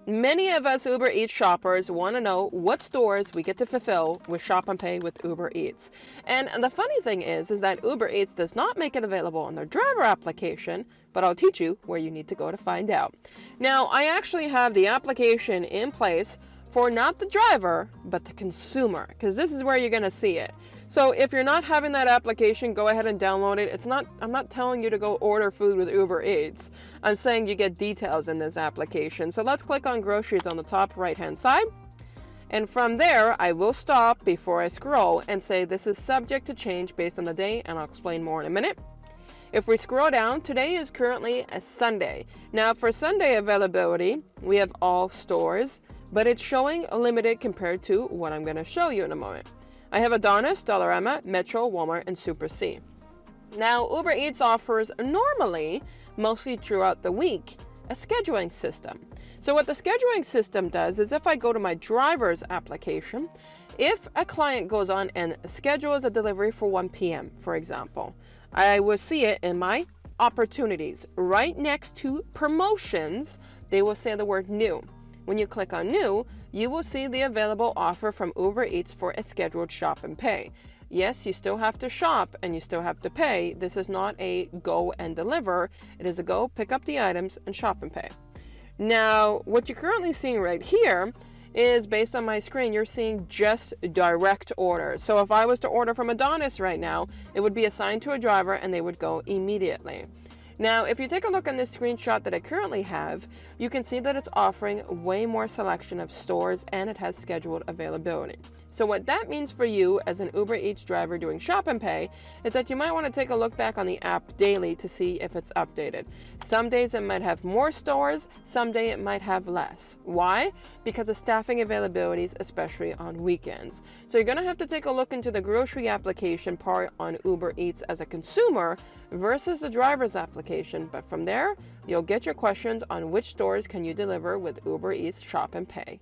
Many of us Uber Eats shoppers want to know what stores we get to fulfill with Shop and Pay with Uber Eats. And the funny thing is that Uber Eats does not make it available on their driver application, but I'll teach you where you need to go to find out. Now, I actually have the application in place for not the driver, but the consumer, because this is where you're going to see it. So if you're not having that application, go ahead and download it. I'm not telling you to go order food with Uber Eats. I'm saying you get details in this application. So let's click on groceries on the top right-hand side. And from there, I will stop before I scroll and say this is subject to change based on the day, and I'll explain more in a minute. If we scroll down, today is currently a Sunday. Now for Sunday availability, we have all stores, but it's showing limited compared to what I'm going to show you in a moment. I have Adonis, Dollarama, Metro, Walmart, and Super C. Now, Uber Eats offers normally, mostly throughout the week, a scheduling system. So what the scheduling system does is if I go to my driver's application, if a client goes on and schedules a delivery for 1 p.m., for example, I will see it in my opportunities. Right next to promotions, they will say the word new. When you click on new, you will see the available offer from Uber Eats for a scheduled shop and pay. Yes, you still have to shop and you still have to pay. This is not a go and deliver. It is a go, pick up the items, and shop and pay. Now, what you're currently seeing right here is based on my screen, you're seeing just direct orders. So if I was to order from Adonis right now, it would be assigned to a driver and they would go immediately. Now, if you take a look on this screenshot that I currently have, you can see that it's offering way more selection of stores and it has scheduled availability. So what that means for you as an Uber Eats driver doing shop and pay is that you might want to take a look back on the app daily to see if it's updated. Some days it might have more stores, some day it might have less. Why? Because of staffing availabilities, especially on weekends. So you're going to have to take a look into the grocery application part on Uber Eats as a consumer versus the driver's application. But from there, you'll get your questions on which stores can you deliver with Uber Eats Shop and Pay.